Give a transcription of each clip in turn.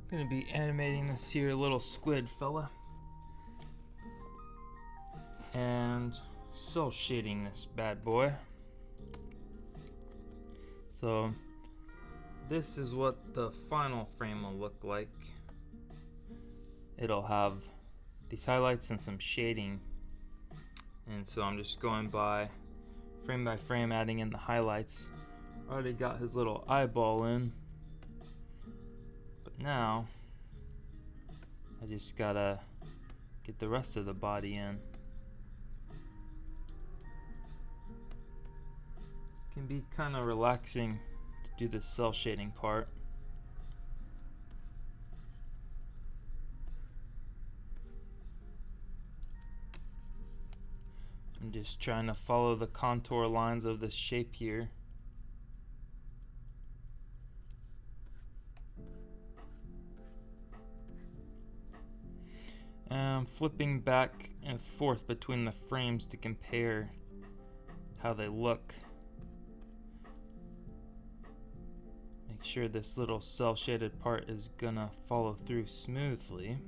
Gonna be animating this here little squid fella and cell shading this bad boy. So this is what the final frame will look like. It'll have these highlights and some shading, and so I'm just going by frame, adding in the highlights. Already got his little eyeball in, but now I just gotta get the rest of the body in. Can be kind of relaxing to do the cell shading part. I'm just trying to follow the contour lines of the shape here. And I'm flipping back and forth between the frames to compare how they look. Make sure this little cell shaded part is gonna follow through smoothly.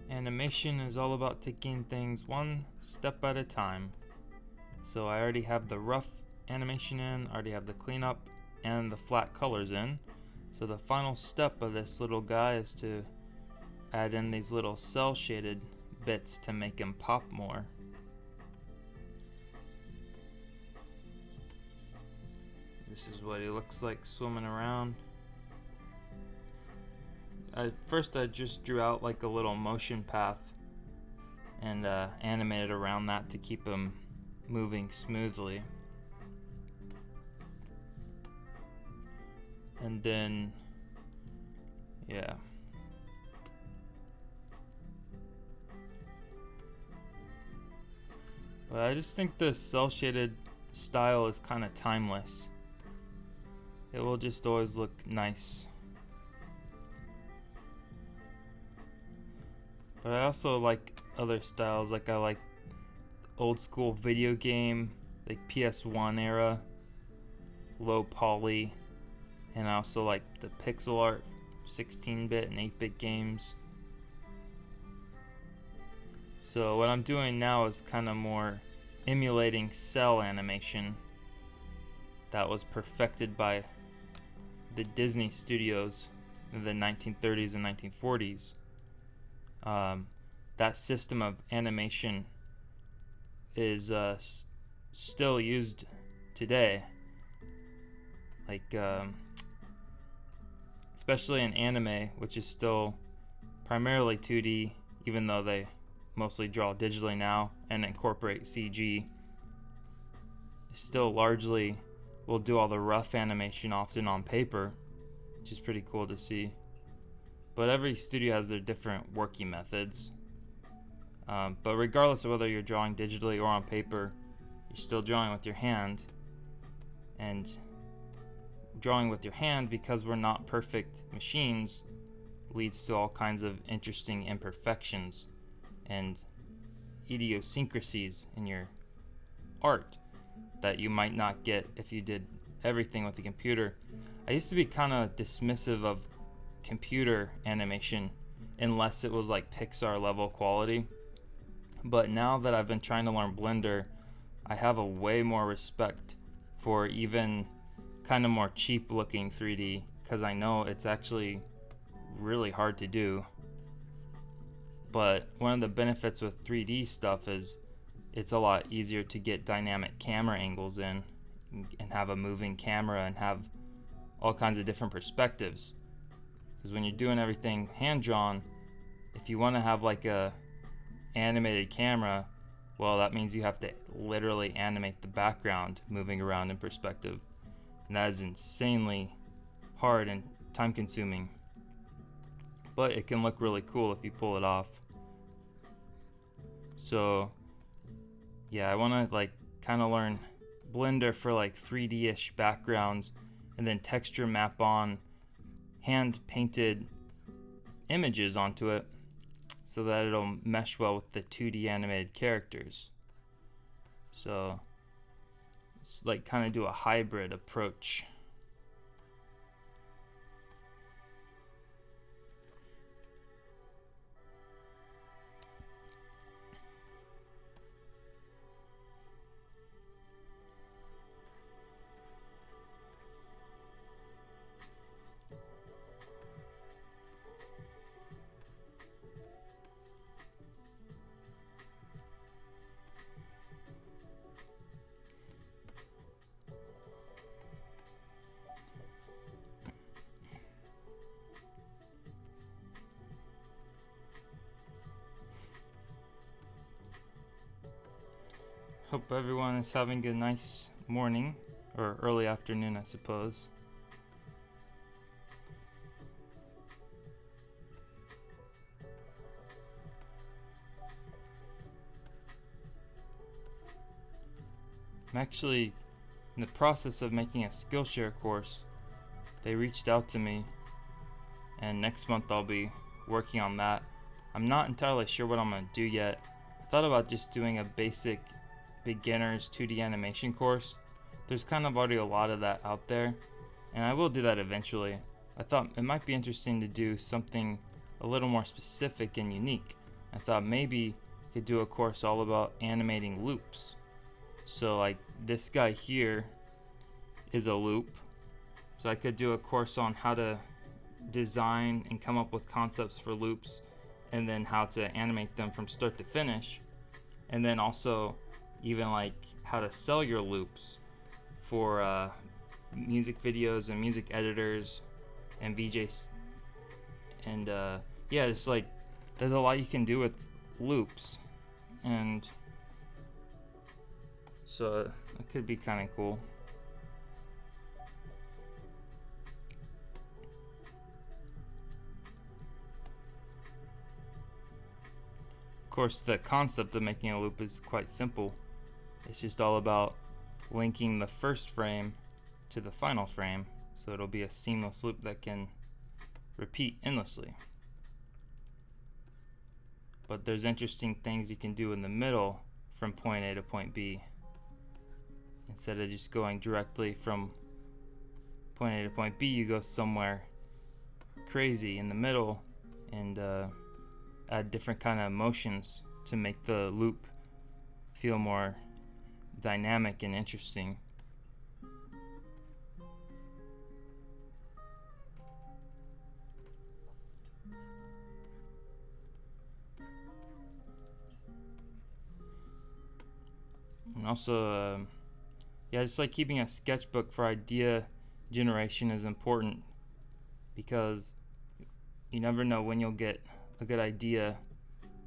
Animation is all about taking things one step at a time. So I already have the rough animation in, already have the cleanup and the flat colors in. So the final step of this little guy is to add in these little cell shaded bits to make him pop more. This is what he looks like swimming around. First I just drew out like a little motion path and animated around that to keep him moving smoothly. And then, yeah. But I just think the cell shaded style is kind of timeless. It will just always look nice. But I also like other styles, like I like old school video game, like PS1 era, low poly, and I also like the pixel art, 16-bit and 8-bit games. So what I'm doing now is kind of more emulating cell animation that was perfected by the Disney studios in the 1930s and 1940s. That system of animation is still used today, like especially in anime, which is still primarily 2D, even though they mostly draw digitally now and incorporate CG. Still largely will do all the rough animation often on paper, which is pretty cool to see. But every studio has their different working methods. But regardless of whether you're drawing digitally or on paper, you're still drawing with your hand. And drawing with your hand, because we're not perfect machines, leads to all kinds of interesting imperfections and idiosyncrasies in your art that you might not get if you did everything with the computer. I used to be kind of dismissive of computer animation unless it was like Pixar level quality, but now that I've been trying to learn Blender, I have a way more respect for even kind of more cheap looking 3D, because I know it's actually really hard to do. But one of the benefits with 3D stuff is it's a lot easier to get dynamic camera angles in and have a moving camera and have all kinds of different perspectives. Because when you're doing everything hand drawn, if you want to have like a animated camera, well, that means you have to literally animate the background moving around in perspective, and that is insanely hard and time consuming, but it can look really cool if you pull it off. So yeah, I want to like kind of learn Blender for like 3D-ish backgrounds and then texture map on hand painted images onto it. so that it'll mesh well with the 2D animated characters. So it's like kind of do a hybrid approach. Hope everyone is having a nice morning, or early afternoon, I suppose. I'm actually in the process of making a Skillshare course. They reached out to me, and next month I'll be working on that. I'm not entirely sure what I'm going to do yet. I thought about just doing a basic beginner's 2D animation course. There's kind of already a lot of that out there, and I will do that eventually. I thought it might be interesting to do something a little more specific and unique. I thought maybe I could do a course all about animating loops. So like this guy here is a loop. So I could do a course on how to design and come up with concepts for loops, and then how to animate them from start to finish. And then also even like how to sell your loops for music videos and music editors and VJs. And yeah, it's like there's a lot you can do with loops, and so it could be kind of cool. Of course, the concept of making a loop is quite simple. It's just all about linking the first frame to the final frame, so it'll be a seamless loop that can repeat endlessly. But there's interesting things you can do in the middle from point A to point B. Instead of just going directly from point A to point B, you go somewhere crazy in the middle and add different kind of motions to make the loop feel more dynamic and interesting. And also, yeah, just like keeping a sketchbook for idea generation is important, because you never know when you'll get a good idea,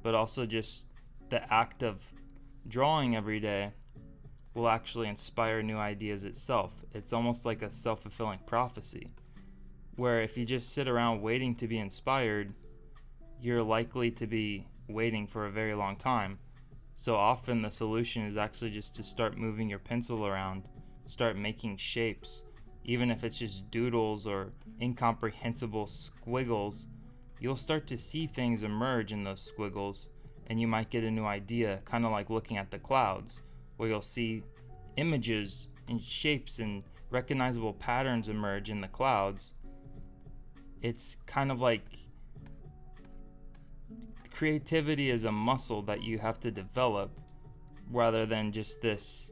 but also just the act of drawing every day will actually inspire new ideas itself. It's almost like a self-fulfilling prophecy, where if you just sit around waiting to be inspired, you're likely to be waiting for a very long time. So often the solution is actually just to start moving your pencil around, start making shapes, even if it's just doodles or incomprehensible squiggles. You'll start to see things emerge in those squiggles, and you might get a new idea, kind of like looking at the clouds, where you'll see images and shapes and recognizable patterns emerge in the clouds. It's kind of like creativity is a muscle that you have to develop, rather than just this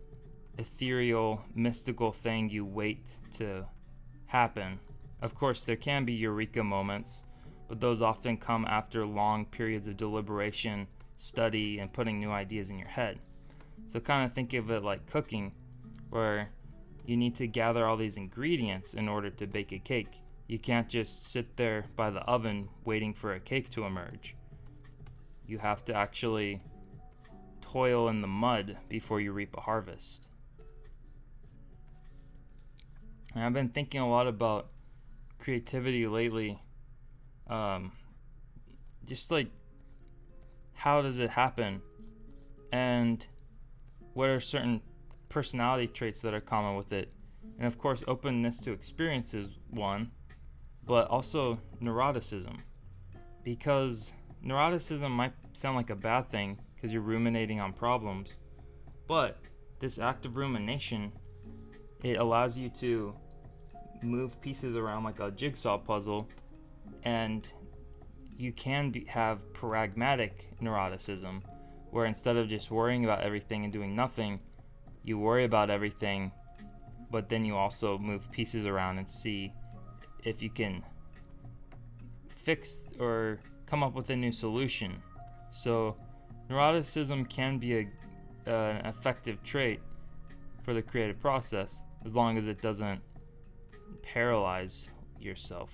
ethereal, mystical thing you wait to happen. Of course, there can be eureka moments, but those often come after long periods of deliberation, study, and putting new ideas in your head. So kind of think of it like cooking, where you need to gather all these ingredients in order to bake a cake. You can't just sit there by the oven waiting for a cake to emerge. You have to actually toil in the mud before you reap a harvest. And I've been thinking a lot about creativity lately. Just like, how does it happen? And what are certain personality traits that are common with it? And of course, openness to experience is one, but also neuroticism. Because neuroticism might sound like a bad thing because you're ruminating on problems, but this active rumination, it allows you to move pieces around like a jigsaw puzzle, and you can have pragmatic neuroticism, where instead of just worrying about everything and doing nothing, you worry about everything, but then you also move pieces around and see if you can fix or come up with a new solution. So neuroticism can be an effective trait for the creative process as long as it doesn't paralyze yourself.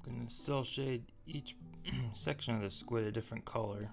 I'm going to cell shade each section of the squid a different color.